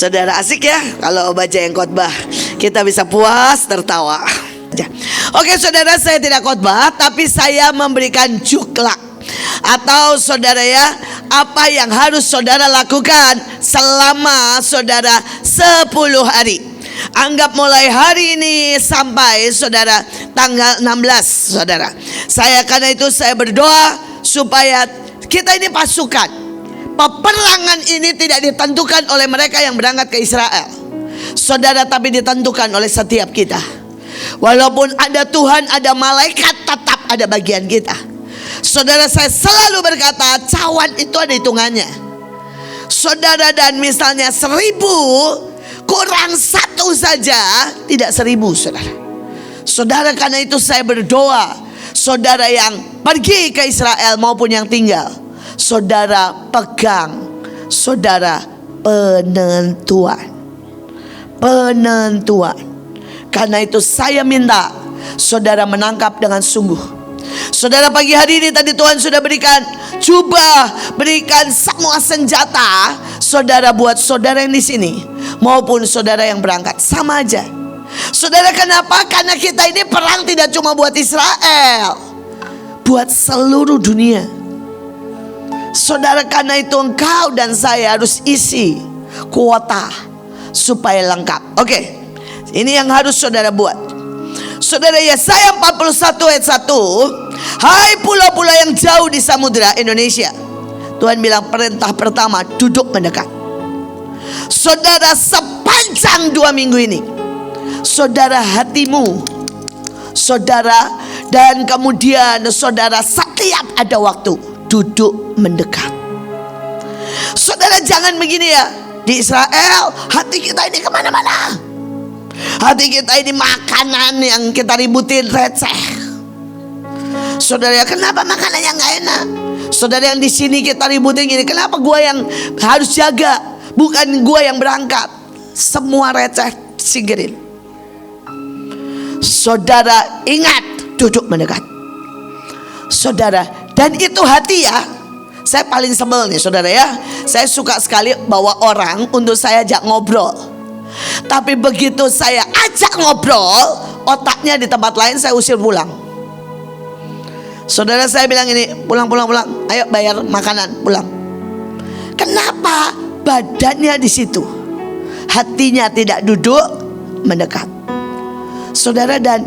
Saudara, asik ya kalau baca yang khotbah. Kita bisa puas tertawa. Oke saudara, saya tidak khotbah, tapi saya memberikan juklak. Atau saudara ya, apa yang harus saudara lakukan selama saudara 10 hari. Anggap mulai hari ini sampai saudara tanggal 16 saudara. Karena itu saya berdoa supaya kita ini pasukan. Peperangan ini tidak ditentukan oleh mereka yang berangkat ke Israel, saudara, tapi ditentukan oleh setiap kita. Walaupun ada Tuhan, ada malaikat, tetap ada bagian kita. Saudara, saya selalu berkata, cawan itu ada hitungannya. Saudara, dan misalnya 1000 kurang 1 saja tidak 1000 saudara. Saudara, karena itu saya berdoa, saudara yang pergi ke Israel maupun yang tinggal, saudara pegang, saudara, penentuan. Karena itu saya minta saudara menangkap dengan sungguh. Saudara, pagi hari ini tadi Tuhan sudah berikan jubah, berikan semua senjata saudara buat saudara yang di sini maupun saudara yang berangkat, sama aja. Saudara, kenapa? Karena kita ini perang tidak cuma buat Israel, buat seluruh dunia. Saudara, karena itu engkau dan saya harus isi kuota supaya lengkap. Oke, ini yang harus saudara buat. Saudara, Yesaya 41 ayat 1, hai pulau-pulau yang jauh di samudera Indonesia, Tuhan bilang perintah pertama, duduk mendekat. Saudara, sepanjang 2 minggu ini, saudara, hatimu, saudara, dan kemudian saudara setiap ada waktu duduk mendekat. Saudara, jangan begini ya. Di Israel hati kita ini kemana-mana. Hati kita ini makanan yang kita ributin receh. Saudara, kenapa makanannya gak enak? Saudara, yang di sini kita ributin gini, kenapa gua yang harus jaga, bukan gua yang berangkat? Semua receh, singkirin. Saudara, ingat, duduk mendekat. Saudara, dan itu hati ya. Saya paling sebel nih saudara ya. Saya suka sekali bawa orang untuk saya ajak ngobrol. Tapi begitu saya ajak ngobrol, otaknya di tempat lain, saya usir pulang. Saudara, saya bilang ini, pulang. Ayo bayar makanan, pulang. Kenapa? Badannya di situ, hatinya tidak duduk mendekat. Saudara, dan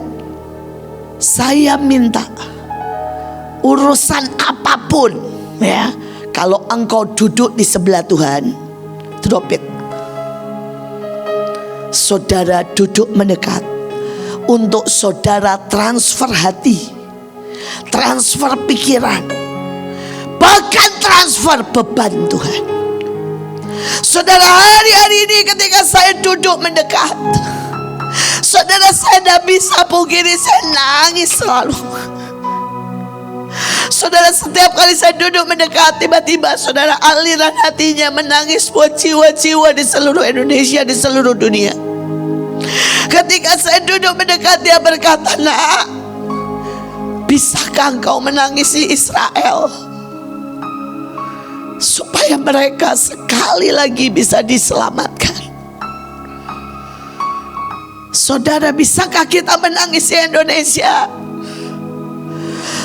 saya minta urusan apapun ya, kalau engkau duduk di sebelah Tuhan, drop it. Saudara, duduk mendekat untuk saudara transfer hati, transfer pikiran, bahkan transfer beban Tuhan. Saudara, hari-hari ini ketika saya duduk mendekat, saudara, saya tidak bisa pungkiri, saya nangis selalu. Saudara, setiap kali saya duduk mendekat, tiba-tiba saudara, aliran hatinya menangis buat jiwa-jiwa di seluruh Indonesia, di seluruh dunia. Ketika saya duduk mendekat, dia berkata, nak, bisakah engkau menangisi Israel supaya mereka sekali lagi bisa diselamatkan? Saudara, bisakah kita menangisi Indonesia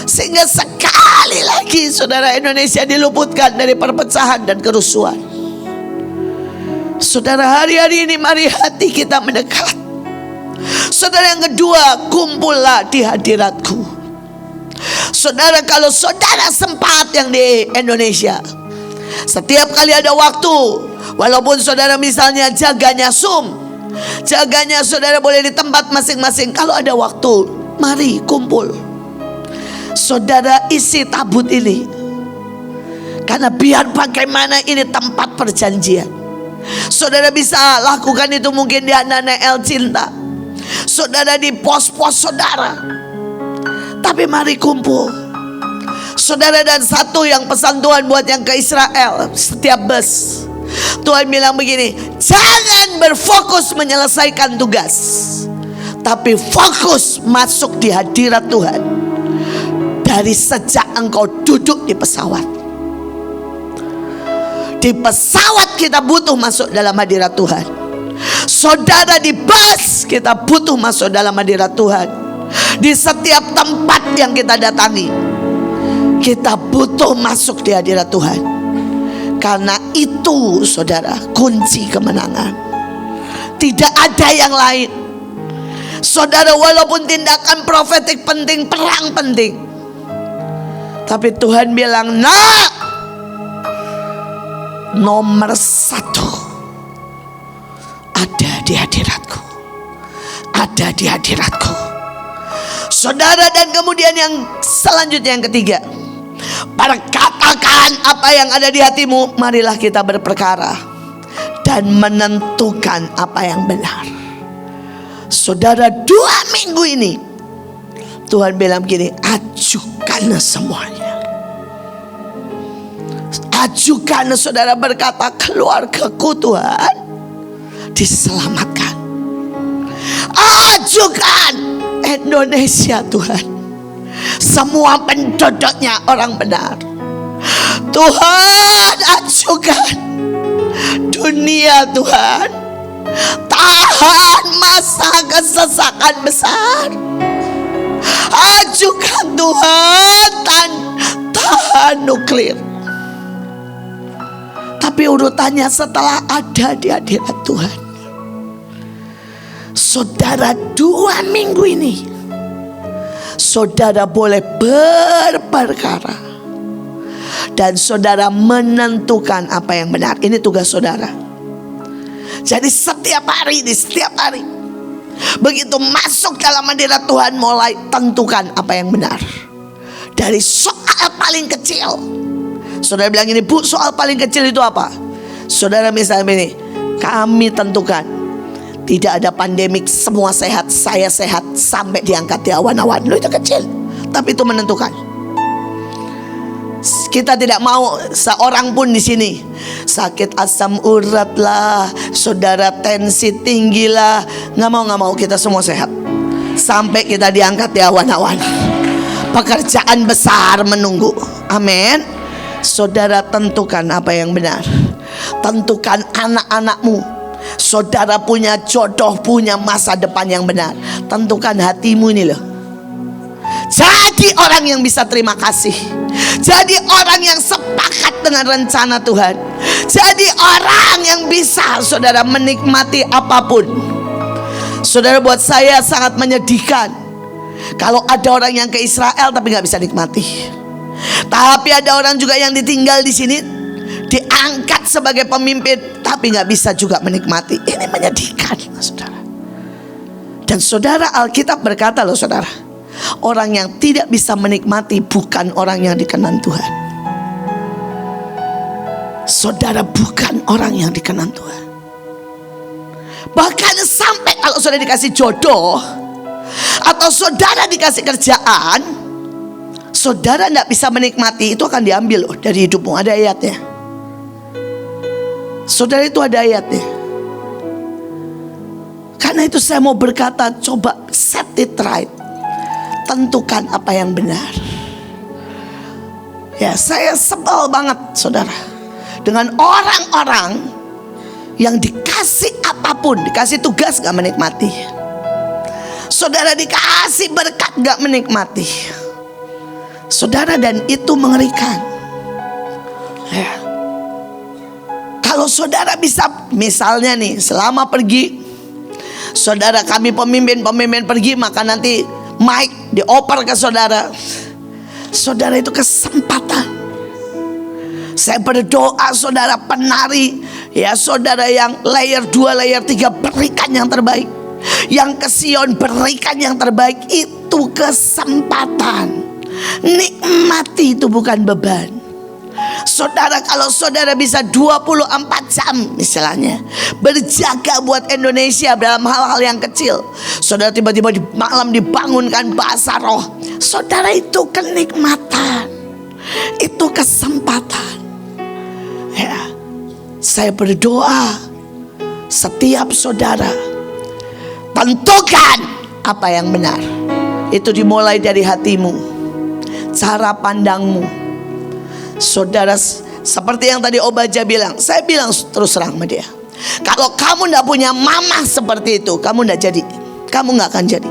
sehingga sekali lagi saudara, Indonesia diluputkan dari perpecahan dan kerusuhan? Saudara, hari-hari ini mari hati kita mendekat. Saudara, yang kedua, kumpullah di hadiratku. Saudara, kalau saudara sempat yang di Indonesia, setiap kali ada waktu, walaupun saudara misalnya jaganya Zoom, jaganya saudara boleh di tempat masing-masing, kalau ada waktu, mari kumpul. Saudara, isi tabut ini, karena biar bagaimana ini tempat perjanjian. Saudara bisa lakukan itu mungkin di anak-anak El Cinta, saudara, di pos-pos saudara. Tapi mari kumpul saudara. Dan satu yang pesan Tuhan buat yang ke Israel, setiap bus Tuhan bilang begini, jangan berfokus menyelesaikan tugas, tapi fokus masuk di hadirat Tuhan dari sejak engkau duduk di pesawat. Di pesawat kita butuh masuk dalam hadirat Tuhan. Saudara, di bus kita butuh masuk dalam hadirat Tuhan. Di setiap tempat yang kita datangi, kita butuh masuk di hadirat Tuhan. Karena itu, saudara, kunci kemenangan. Tidak ada yang lain. Saudara, walaupun tindakan profetik penting, perang penting, tapi Tuhan bilang, nak, nomor satu ada di hadiratku. Ada di hadiratku. Saudara, dan kemudian yang selanjutnya, yang ketiga, perkatakan apa yang ada di hatimu. Marilah kita berperkara dan menentukan apa yang benar. Saudara, 2 minggu ini Tuhan bilang begini, ajukan semuanya. Ajukan, saudara berkata, keluargaku Tuhan diselamatkan. Ajukan Indonesia Tuhan, semua penduduknya orang benar. Tuhan, ajukan dunia Tuhan, tahan masa kesesakan besar. Ajukan Tuhan, tahan nuklir. Tapi urutannya setelah ada di hadirat Tuhan, saudara, 2 minggu ini saudara boleh berperkara dan saudara menentukan apa yang benar. Ini tugas saudara. Jadi setiap hari, begitu masuk dalam hadirat Tuhan, mulai tentukan apa yang benar. Dari soal paling kecil, saudara bilang ini, Bu, soal paling kecil itu apa? Saudara misalnya ini, kami tentukan tidak ada pandemik, semua sehat, saya sehat, sampai diangkat di awan-awan. Loh, itu kecil, tapi itu menentukan. Kita tidak mau seorang pun di sini sakit asam urat lah, saudara tensi tinggi lah. Nggak mau, kita semua sehat sampai kita diangkat di awan-awan. Pekerjaan besar menunggu. Amin. Saudara, tentukan apa yang benar. Tentukan anak-anakmu. Saudara punya jodoh, punya masa depan yang benar. Tentukan hatimu ini loh. Jadi orang yang bisa terima kasih. Jadi orang yang sepakat dengan rencana Tuhan. Jadi orang yang bisa, saudara, menikmati apapun. Saudara, buat saya sangat menyedihkan kalau ada orang yang ke Israel tapi gak bisa nikmati. Tapi ada orang juga yang ditinggal di sini, diangkat sebagai pemimpin, tapi gak bisa juga menikmati. Ini menyedihkan, saudara. Dan saudara, Alkitab berkata loh, saudara, orang yang tidak bisa menikmati bukan orang yang dikenan Tuhan. Saudara, bukan orang yang dikenan Tuhan. Bahkan sampai kalau saudara dikasih jodoh atau saudara dikasih kerjaan, saudara tidak bisa menikmati, itu akan diambil loh dari hidupmu. Ada ayatnya. Saudara, itu ada ayatnya. Karena itu saya mau berkata, coba set it right. Tentukan apa yang benar. Ya, saya sebel banget, saudara, dengan orang-orang yang dikasih apapun, dikasih tugas gak menikmati. Saudara, dikasih berkat gak menikmati. Saudara, dan itu mengerikan. Ya. Kalau saudara bisa, misalnya nih, selama pergi, saudara, kami pemimpin pergi, maka nanti mic dioper ke saudara. Saudara, itu kesempatan. Saya berdoa saudara penari, ya saudara, yang layer 2, layer 3, berikan yang terbaik. Yang ke Sion, berikan yang terbaik. Itu kesempatan. Nikmati, itu bukan beban. Saudara, kalau saudara bisa 24 jam misalnya berjaga buat Indonesia dalam hal-hal yang kecil, saudara tiba-tiba di malam dibangunkan bahasa roh, saudara, itu kenikmatan, itu kesempatan. Ya, saya berdoa setiap saudara tentukan apa yang benar. Itu dimulai dari hatimu, cara pandangmu. Saudara, Seperti yang tadi Obaja bilang, saya bilang terus terang sama dia, kalau kamu gak punya mama seperti itu, kamu gak jadi. Kamu gak akan jadi.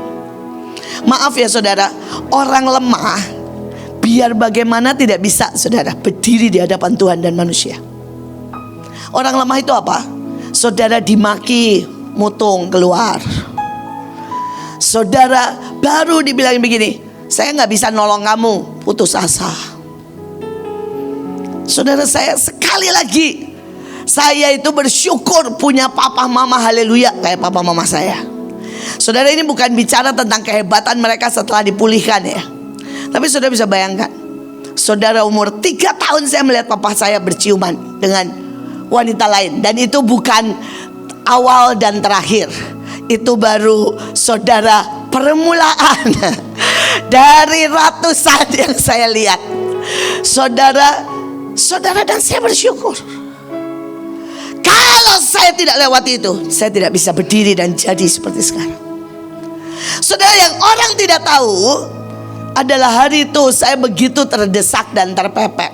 Maaf ya saudara, orang lemah biar bagaimana tidak bisa saudara berdiri di hadapan Tuhan dan manusia. Orang lemah itu apa? Saudara dimaki, mutung keluar. Saudara baru dibilang begini, saya gak bisa nolong kamu, putus asa. Saudara, saya sekali lagi, saya itu bersyukur punya papa mama haleluya kayak papa mama saya. Saudara, ini bukan bicara tentang kehebatan mereka setelah dipulihkan ya. Tapi saudara bisa bayangkan, saudara umur 3 tahun saya melihat papa saya berciuman dengan wanita lain. Dan itu bukan awal dan terakhir, itu baru saudara permulaan dari ratusan yang saya lihat. Saudara dan saya bersyukur. Kalau saya tidak lewati itu, saya tidak bisa berdiri dan jadi seperti sekarang. Saudara, yang orang tidak tahu adalah hari itu saya begitu terdesak dan terpepet.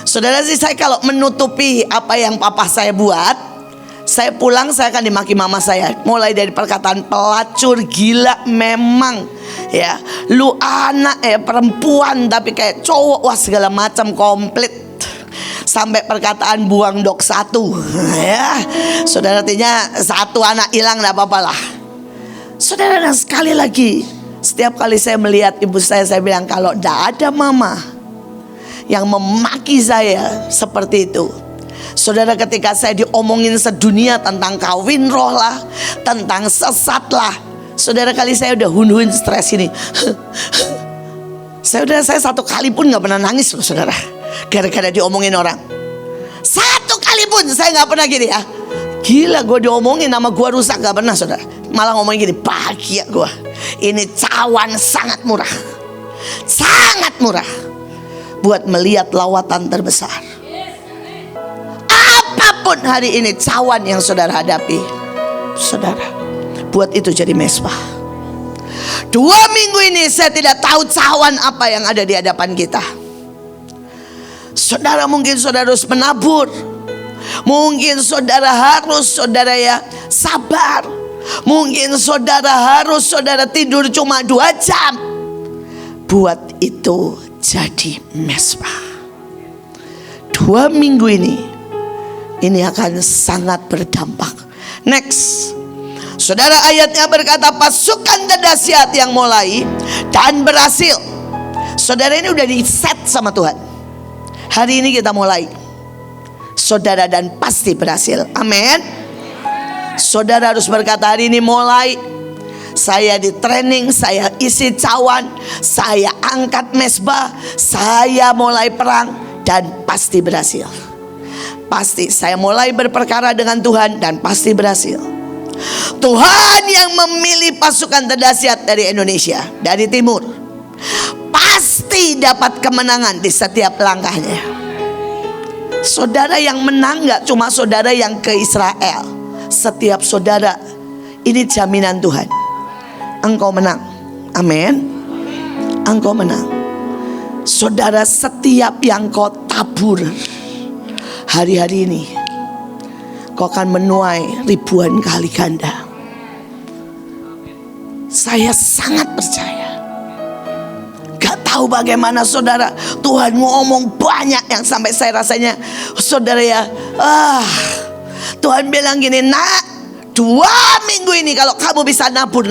Saudara sih, saya kalau menutupi apa yang papa saya buat, saya pulang saya akan dimaki mama saya. Mulai dari perkataan pelacur, gila memang ya, lu anak perempuan tapi kayak cowok, wah segala macam komplit. Sampai perkataan buang dok 1 ya. Saudara, artinya 1 anak hilang gak apa-apa lah. Saudara, dan sekali lagi, setiap kali saya melihat ibu saya bilang, kalau gak ada mama yang memaki saya seperti itu. Saudara, ketika saya diomongin sedunia tentang kawin roh lah, tentang sesat lah, saudara, kali saya udah hun-hun stres ini. Saya 1 kali pun gak pernah nangis loh saudara, gara-gara diomongin orang. 1 kali pun saya gak pernah gini ya, gila gue diomongin, nama gue rusak, gak pernah saudara. Malah ngomongin gini, bahagia gue. Ini cawan sangat murah, sangat murah buat melihat lawatan terbesar. Apapun hari ini cawan yang saudara hadapi, saudara, buat itu jadi mesbah. 2 minggu ini saya tidak tahu cawan apa yang ada di hadapan kita. Saudara, mungkin saudara harus menabur. Mungkin saudara harus ya sabar. Mungkin saudara harus tidur cuma 2 jam. Buat itu jadi mesbah. 2 minggu ini akan sangat berdampak. Next, saudara, ayatnya berkata pasukan dahsyat yang mulai dan berhasil. Saudara, ini udah di set sama Tuhan. Hari ini kita mulai, saudara, dan pasti berhasil. Amin. Saudara harus berkata, hari ini mulai. Saya di training, saya isi cawan, saya angkat mesbah, saya mulai perang, dan pasti berhasil. Pasti saya mulai berperkara dengan Tuhan dan pasti berhasil. Tuhan yang memilih pasukan terdahsyat dari Indonesia, dari timur, pasti dapat kemenangan di setiap langkahnya. Saudara, yang menang gak cuma saudara yang ke Israel. Setiap saudara, ini jaminan Tuhan. Engkau menang. Amin. Engkau menang. Saudara, setiap yang kau tabur hari-hari ini, kau akan menuai ribuan kali ganda. Saya sangat percaya. Gak tahu bagaimana saudara, Tuhan ngomong banyak yang sampai saya rasanya saudara ya, Tuhan bilang gini, nak, 2 minggu ini kalau kamu bisa nabur,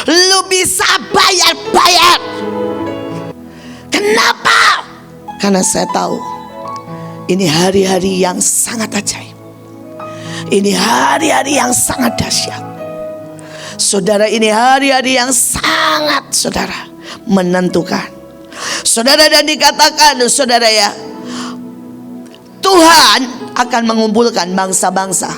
lu bisa bayar. Kenapa? Karena saya tahu ini hari-hari yang sangat ajaib. Ini hari-hari yang sangat dahsyat. Saudara, ini hari-hari yang sangat saudara menentukan. Saudara, dan dikatakan saudara ya, Tuhan akan mengumpulkan bangsa-bangsa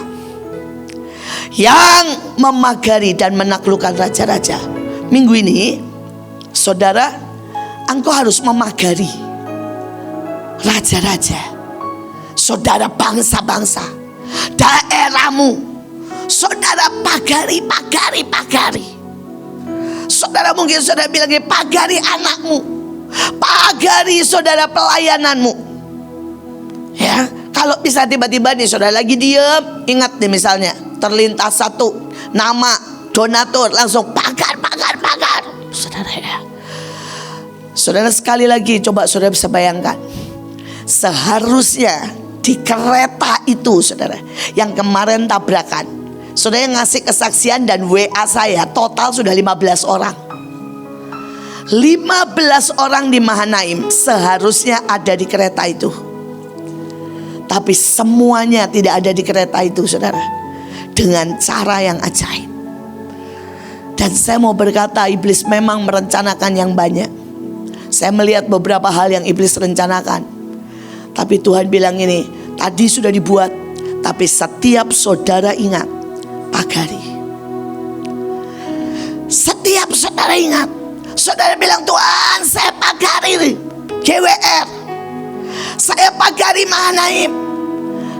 yang memagari dan menaklukkan raja-raja. Minggu ini saudara, engkau harus memagari raja-raja, saudara, bangsa-bangsa, daerahmu. Saudara, pagari. Saudara, mungkin saudara bilang, pagari anakmu, pagari saudara pelayananmu. Kalau bisa tiba-tiba nih saudara lagi diem, ingat nih misalnya terlintas satu nama donatur, langsung pagar. Saudara ya, saudara sekali lagi coba saudara bisa bayangkan, seharusnya di kereta itu saudara yang kemarin tabrakan, saudara yang ngasih kesaksian dan WA saya total sudah 15 orang. 15 orang di Mahanaim seharusnya ada di kereta itu. Tapi semuanya tidak ada di kereta itu saudara, dengan cara yang ajaib. Dan saya mau berkata, iblis memang merencanakan yang banyak. Saya melihat beberapa hal yang iblis rencanakan. Tapi Tuhan bilang ini, tadi sudah dibuat, tapi setiap saudara ingat, pagari. Setiap saudara ingat, saudara bilang, Tuhan saya pagari GWR, saya pagari Mahanaim,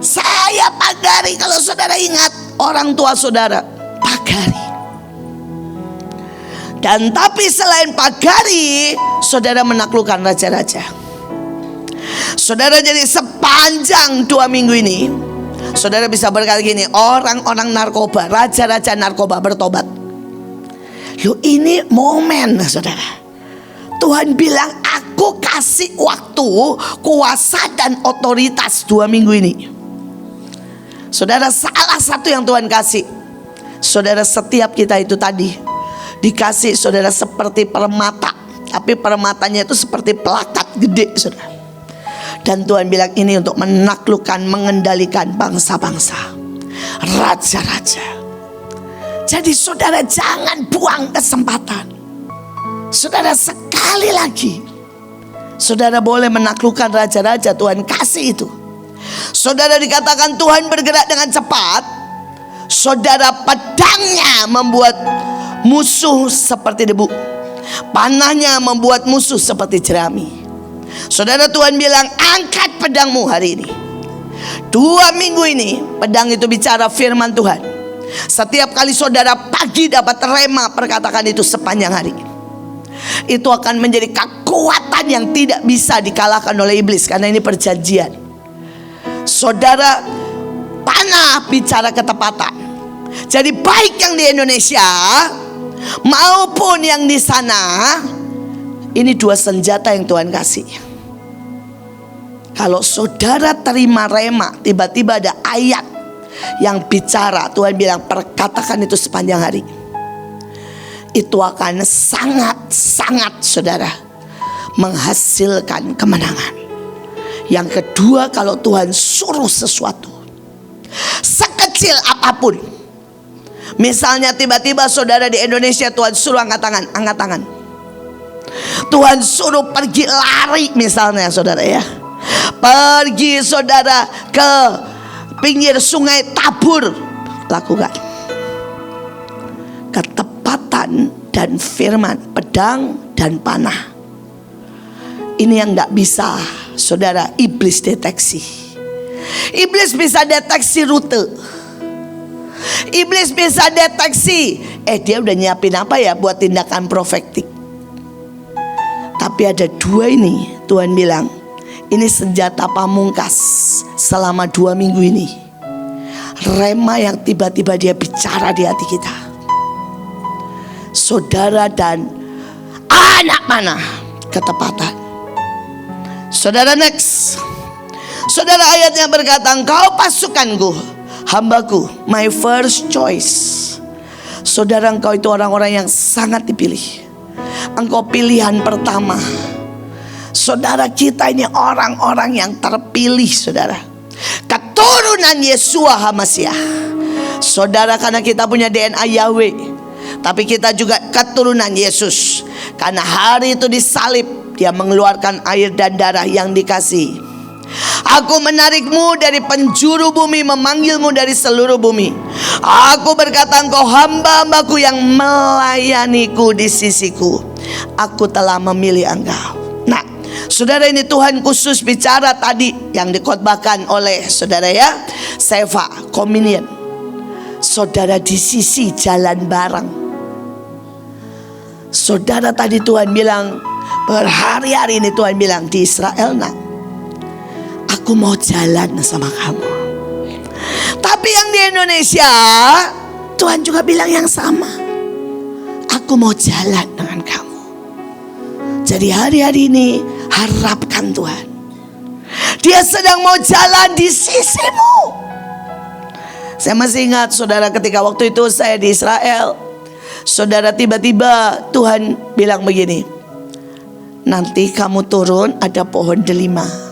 saya pagari. Kalau saudara ingat, orang tua saudara pagari. Dan tapi selain pagari, saudara menaklukkan raja-raja. Saudara, jadi sepanjang 2 minggu ini, saudara bisa berkata gini, orang-orang narkoba, raja-raja narkoba bertobat. Loh, ini momen saudara. Tuhan bilang, aku kasih waktu, kuasa dan otoritas 2 minggu ini. Saudara, salah satu yang Tuhan kasih, saudara, setiap kita itu tadi dikasih saudara seperti permata. Tapi permatanya itu seperti pelakat gede saudara. Dan Tuhan bilang ini untuk menaklukkan, mengendalikan bangsa-bangsa, raja-raja. Jadi saudara jangan buang kesempatan. Saudara, sekali lagi saudara boleh menaklukkan raja-raja, Tuhan kasih itu. Saudara, dikatakan Tuhan bergerak dengan cepat. Saudara, pedangnya membuat musuh seperti debu, panahnya membuat musuh seperti jerami. Saudara, Tuhan bilang angkat pedangmu hari ini. 2 minggu ini pedang itu bicara firman Tuhan. Setiap kali saudara pagi dapat rema, perkatakan itu sepanjang hari. Itu akan menjadi kekuatan yang tidak bisa dikalahkan oleh iblis, karena ini perjanjian. Saudara, panah bicara ketepatan. Jadi baik yang di Indonesia maupun yang di sana, ini 2 senjata yang Tuhan kasih. Kalau saudara terima rema, tiba-tiba ada ayat yang bicara, Tuhan bilang perkatakan itu sepanjang hari. Itu akan sangat-sangat saudara menghasilkan kemenangan. Yang kedua, kalau Tuhan suruh sesuatu sekecil apapun, misalnya tiba-tiba saudara di Indonesia Tuhan suruh angkat tangan. Tuhan suruh pergi lari misalnya saudara ya. Pergi saudara ke pinggir sungai Tabur, lakukan. Ketepatan dan firman, pedang dan panah. Ini yang gak bisa saudara iblis deteksi. Iblis bisa deteksi rute. Iblis bisa deteksi, dia udah nyiapin apa ya buat tindakan profetik. Tapi ada 2 ini, Tuhan bilang ini senjata pamungkas selama 2 minggu ini. Rema yang tiba-tiba dia bicara di hati kita. Saudara, dan anak mana ketepatan. Saudara, next. Saudara, ayatnya berkata, engkau pasukanku, hambaku, my first choice. Saudara, engkau itu orang-orang yang sangat dipilih. Engkau pilihan pertama. Saudara, kita ini orang-orang yang terpilih saudara, keturunan Yeshua HaMashiach. Saudara, karena kita punya DNA Yahweh, tapi kita juga keturunan Yesus. Karena hari itu disalib, dia mengeluarkan air dan darah yang dikasih. Aku menarikmu dari penjuru bumi, memanggilmu dari seluruh bumi. Aku berkata, engkau hamba-hambaku yang melayaniku di sisiku. Aku telah memilih engkau. Nah, saudara, ini Tuhan khusus bicara tadi yang dikhotbahkan oleh saudara ya, Seva, Communion. Saudara, di sisi jalan bareng. Saudara, tadi Tuhan bilang, berhari-hari ini Tuhan bilang di Israel, nak, aku mau jalan sama kamu. Tapi yang di Indonesia, Tuhan juga bilang yang sama. Aku mau jalan dengan kamu. Jadi hari-hari ini harapkan Tuhan. Dia sedang mau jalan di sisimu. Saya masih ingat saudara, ketika waktu itu saya di Israel, saudara, tiba-tiba Tuhan bilang begini, nanti kamu turun ada pohon delima,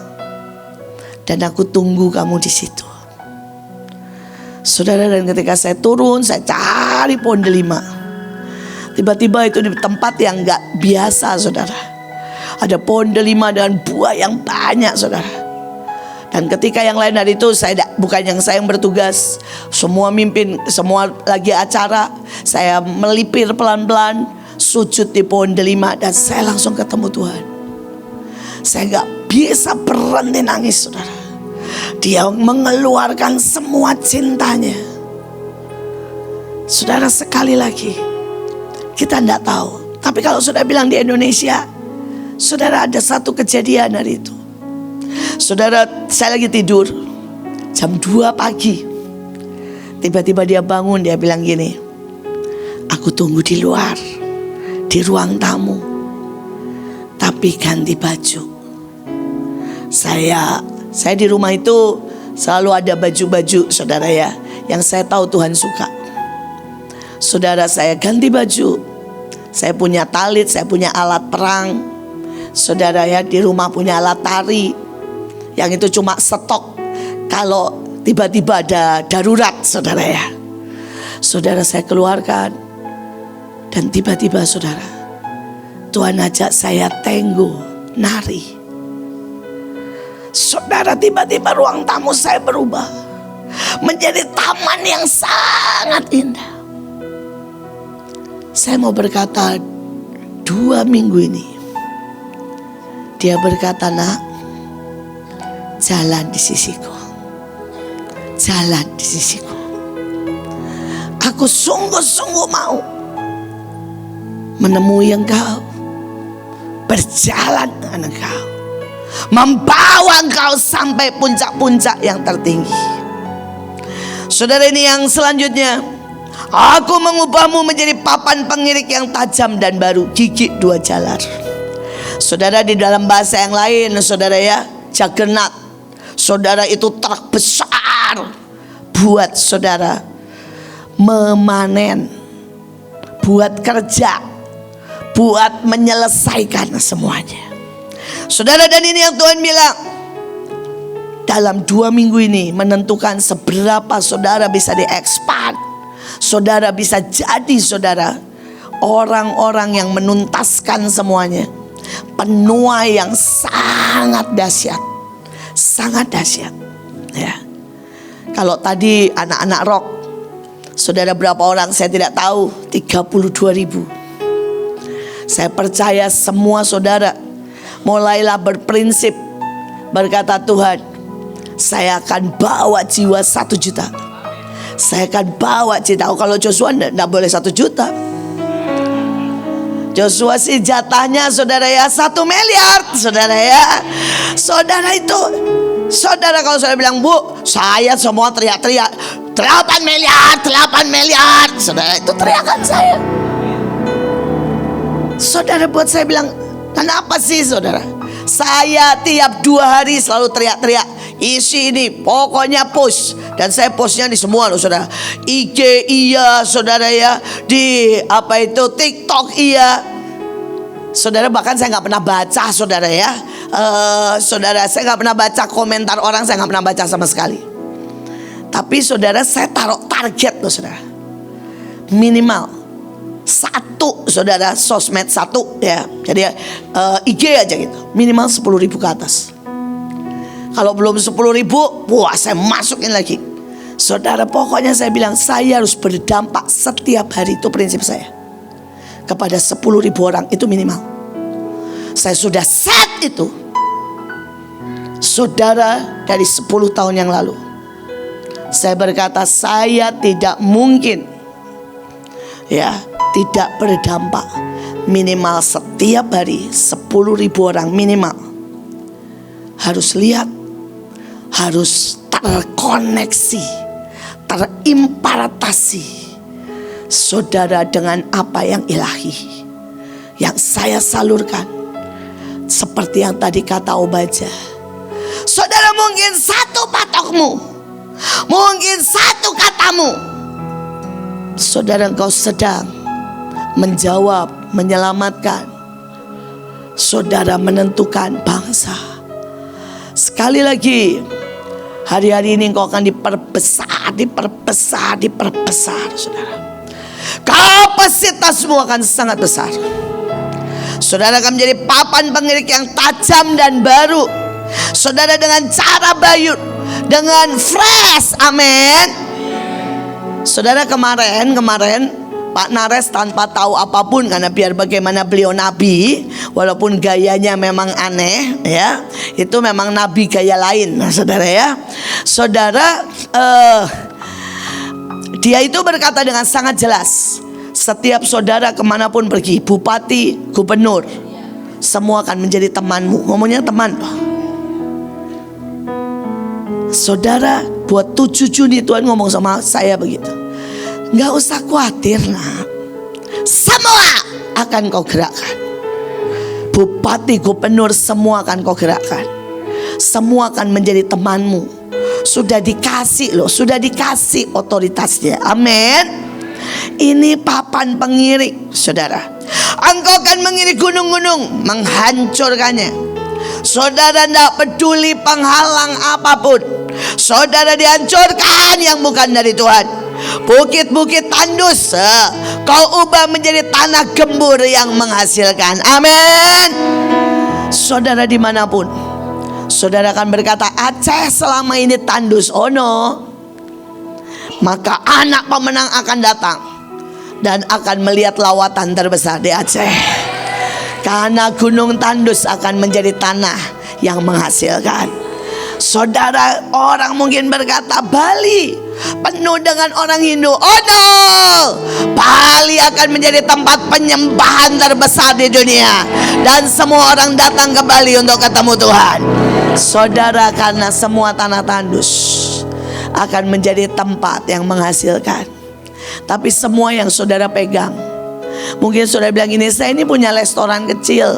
dan aku tunggu kamu di situ. Saudara, dan ketika saya turun, saya cari pohon delima. Tiba-tiba itu di tempat yang gak biasa, saudara. Ada pohon delima dengan buah yang banyak, saudara. Dan ketika yang lain hari itu bukan saya yang bertugas, semua mimpin, semua lagi acara, saya melipir pelan-pelan, sujud di pohon delima, dan saya langsung ketemu Tuhan. Saya gak bisa berhenti nangis, saudara. Dia mengeluarkan semua cintanya. Saudara, sekali lagi, kita tidak tahu. Tapi kalau saudara bilang di Indonesia, saudara, ada satu kejadian hari itu. Saudara, saya lagi tidur jam 2 pagi. Tiba-tiba dia bangun, dia bilang gini, aku tunggu di luar, di ruang tamu, tapi ganti baju. Saya di rumah itu selalu ada baju-baju, saudara ya, yang saya tahu Tuhan suka. Saudara, saya ganti baju. Saya punya talit, saya punya alat perang. Saudara ya, di rumah punya alat tari, yang itu cuma stok kalau tiba-tiba ada darurat, saudara ya. Saudara, saya keluarkan, dan tiba-tiba saudara, Tuhan ajak saya tenggo, nari. Saudara, tiba-tiba ruang tamu saya berubah menjadi taman yang sangat indah. Saya mau berkata, 2 minggu ini dia berkata, nak, jalan di sisiku, jalan di sisiku. Aku sungguh-sungguh mau menemui engkau, berjalan dengan engkau, membawa engkau sampai puncak-puncak yang tertinggi. Saudara, ini yang selanjutnya. Aku mengubahmu menjadi papan pengirik yang tajam dan baru, gigi 2 jalar. Saudara, di dalam bahasa yang lain, saudara ya, juggernaut. Saudara, itu truk besar buat saudara memanen, buat kerja, buat menyelesaikan semuanya. Saudara, dan ini yang Tuhan bilang, dalam 2 minggu ini menentukan seberapa saudara bisa diekspand. Saudara bisa jadi, saudara, orang-orang yang menuntaskan semuanya, penuai yang sangat dahsyat, sangat dahsyat ya. Kalau tadi anak-anak rock, saudara, berapa orang saya tidak tahu, 32.000. Saya percaya semua saudara mulailah berprinsip, berkata, Tuhan, saya akan bawa jiwa 1 juta. Saya akan bawa cita. Kalau Joshua tidak boleh 1 juta. Joshua sih jatahnya, saudara ya, 1 miliar, saudara ya. Saudara itu, saudara, kalau saudara bilang, Bu, saya semua teriak-teriak 8 miliar, 8 miliar. Saudara, itu teriakan saya. Saudara, buat saya bilang, kenapa sih saudara? Saya tiap 2 hari selalu teriak-teriak, isi ini, pokoknya post. Dan saya postnya di semua loh, saudara. IG iya, saudara ya. Di TikTok iya. Saudara, bahkan saya nggak pernah baca, saudara ya. Saudara, saya nggak pernah baca komentar orang, saya nggak pernah baca sama sekali. Tapi saudara, saya taruh target loh, saudara. Minimal 1, saudara, sosmed 1 ya. Jadi IG aja gitu. Minimal 10.000 ke atas. Kalau belum 10.000, wah, saya masukin lagi. Saudara, pokoknya saya bilang, saya harus berdampak setiap hari, itu prinsip saya. Kepada 10.000 orang, itu minimal. Saya sudah set itu. Saudara, dari 10 tahun yang lalu, saya berkata, saya tidak mungkin ya tidak berdampak. Minimal setiap hari 10.000 orang minimal harus lihat, harus terkoneksi, terimpartasi saudara dengan apa yang ilahi, yang saya salurkan. Seperti yang tadi kata Obaja, saudara mungkin satu patokmu, mungkin satu katamu, saudara engkau sedang menjawab, menyelamatkan, saudara menentukan bangsa. Sekali lagi, hari-hari ini engkau akan diperbesar, saudara. Kapasitasmu akan sangat besar. Saudara akan menjadi papan pengirik yang tajam dan baru. Saudara dengan cara bayu, dengan fresh, amin. Saudara kemarin Pak Nares tanpa tahu apapun, karena biar bagaimana beliau nabi, walaupun gayanya memang aneh ya, itu memang nabi gaya lain, saudara ya. Saudara, dia itu berkata dengan sangat jelas, setiap saudara kemanapun pergi, bupati, gubernur, semua akan menjadi temanmu. Ngomongnya teman loh. Saudara, buat 7 Juni Tuhan ngomong sama saya begitu, gak usah khawatir nak, semua akan kau gerakkan. Bupati, gubernur, semua akan kau gerakkan. Semua akan menjadi temanmu. Sudah dikasih loh, sudah dikasih otoritasnya, amin. Ini papan pengirik, saudara. Engkau akan mengirik gunung-gunung, menghancurkannya. Saudara tidak peduli penghalang apapun, saudara dihancurkan yang bukan dari Tuhan. Bukit-bukit tandus kau ubah menjadi tanah gembur yang menghasilkan, amin. Saudara dimanapun, saudara akan berkata, Aceh selama ini tandus, oh no. Maka anak pemenang akan datang dan akan melihat lawatan terbesar di Aceh. Karena gunung tandus akan menjadi tanah yang menghasilkan. Saudara, orang mungkin berkata Bali penuh dengan orang Hindu. Oh no, Bali akan menjadi tempat penyembahan terbesar di dunia, dan semua orang datang ke Bali untuk ketemu Tuhan. Saudara, karena semua tanah tandus akan menjadi tempat yang menghasilkan. Tapi semua yang saudara pegang, mungkin saudara bilang ini, saya ini punya restoran kecil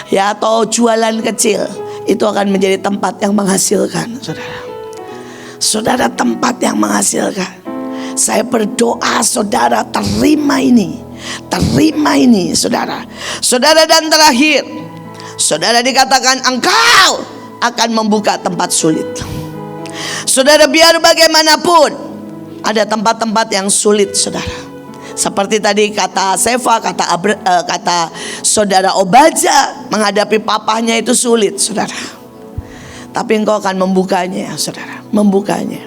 ya, atau jualan kecil, itu akan menjadi tempat yang menghasilkan, saudara. Saudara, tempat yang menghasilkan. Saya berdoa saudara terima ini, saudara. Saudara, dan terakhir, saudara dikatakan engkau akan membuka tempat sulit. Saudara, biar bagaimanapun ada tempat-tempat yang sulit, saudara. Seperti tadi kata Seva, kata saudara Obaja, menghadapi papahnya itu sulit, saudara. Tapi engkau akan membukanya, saudara, membukanya.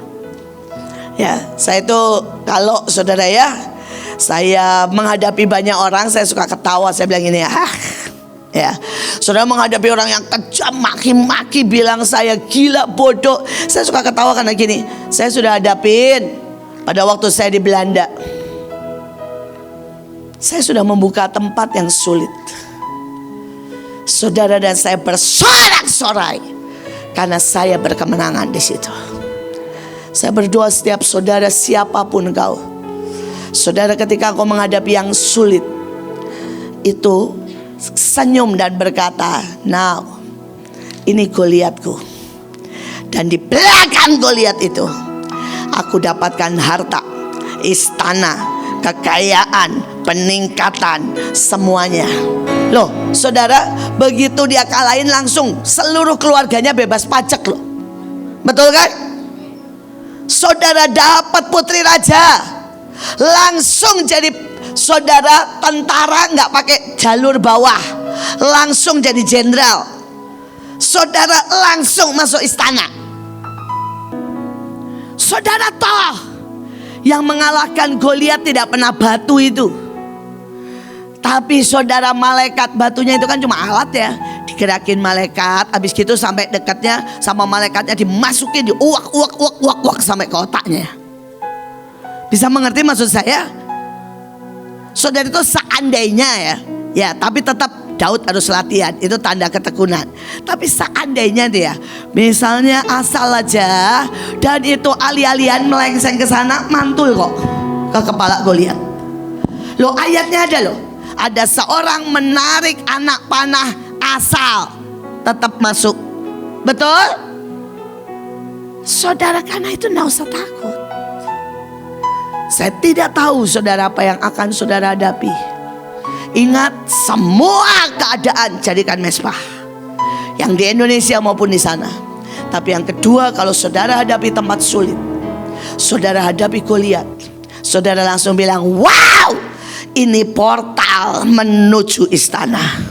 Ya, saya itu kalau saudara ya, saya menghadapi banyak orang, saya suka ketawa, saya bilang ini ya, saudara menghadapi orang yang kejam, maki-maki, bilang saya gila, bodoh, saya suka ketawa karena gini, saya sudah hadapin pada waktu saya di Belanda. Saya sudah membuka tempat yang sulit, saudara, dan saya bersorak-sorai karena saya berkemenangan di situ. Saya berdoa setiap saudara, siapapun kau, saudara, ketika kau menghadapi yang sulit itu, senyum dan berkata, now ini Goliatku, dan di belakang Goliat itu aku dapatkan harta, istana, kekayaan, peningkatan, semuanya. Loh saudara, begitu dia kalahin langsung seluruh keluarganya bebas pajak loh. Betul kan? Saudara dapat putri raja, langsung jadi saudara tentara, nggak pakai jalur bawah, langsung jadi jenderal. Saudara langsung masuk istana. Saudara toh yang mengalahkan Goliat tidak pernah batu itu, tapi saudara malaikat, batunya itu kan cuma alat ya, digerakin malaikat, habis gitu sampai dekatnya sama malaikatnya dimasukin, diuak sampai ke otaknya. Bisa mengerti maksud saya? Saudara, itu seandainya ya, tapi tetap Daud harus latihan, itu tanda ketekunan. Tapi seandainya dia misalnya asal aja dan itu alih-alihan melengseng ke sana, mantul kok ke kepala Goliat. Loh, ayatnya ada loh. Ada seorang menarik anak panah asal, tetap masuk. Betul? Saudara, karena itu tidak usah takut. Saya tidak tahu saudara apa yang akan saudara hadapi. Ingat, semua keadaan jadikan mesbah, yang di Indonesia maupun di sana. Tapi yang kedua, kalau saudara hadapi tempat sulit, saudara hadapi Goliat, saudara langsung bilang, wow, ini portal menuju istana.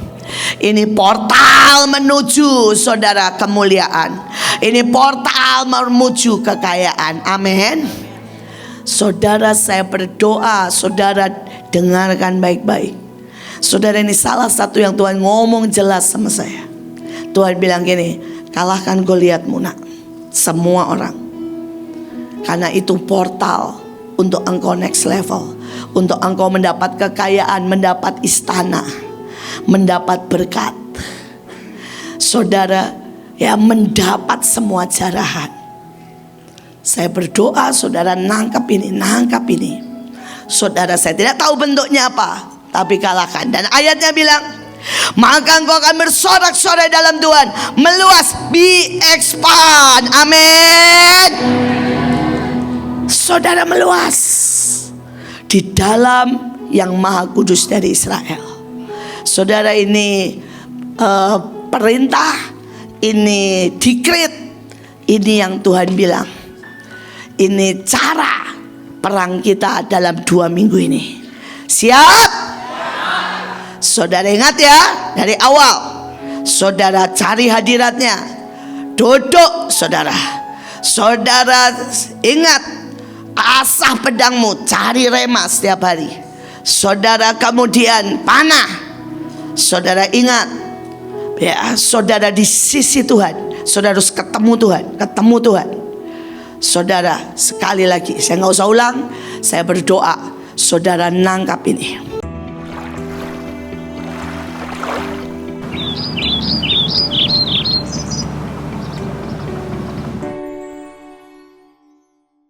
Ini portal menuju saudara kemuliaan. Ini portal menuju kekayaan. Amin. Saudara, saya berdoa saudara dengarkan baik-baik. Saudara, ini salah satu yang Tuhan ngomong jelas sama saya. Tuhan bilang gini, kalahkan Goliatmu nak, semua orang. Karena itu portal untuk engkau next level, untuk engkau mendapat kekayaan, mendapat istana, mendapat berkat. Saudara, ya, mendapat semua jarahan. Saya berdoa saudara nangkap ini, nangkap ini. Saudara, saya tidak tahu bentuknya apa, tapi kalahkan. Dan ayatnya bilang, maka engkau akan bersorak-sorai dalam Tuhan, meluas, be expand. Amin. Saudara, meluas di dalam yang maha kudus dari Israel. Saudara, ini perintah, ini dekret, ini yang Tuhan bilang. Ini cara perang kita dalam 2 minggu ini. Siap? Saudara ingat ya, dari awal saudara cari hadiratnya, duduk saudara. Saudara ingat, asah pedangmu, cari rema setiap hari. Saudara kemudian panah. Saudara ingat ya, saudara di sisi Tuhan, saudara harus ketemu Tuhan, ketemu Tuhan. Saudara, sekali lagi saya nggak usah ulang, saya berdoa saudara nangkap ini.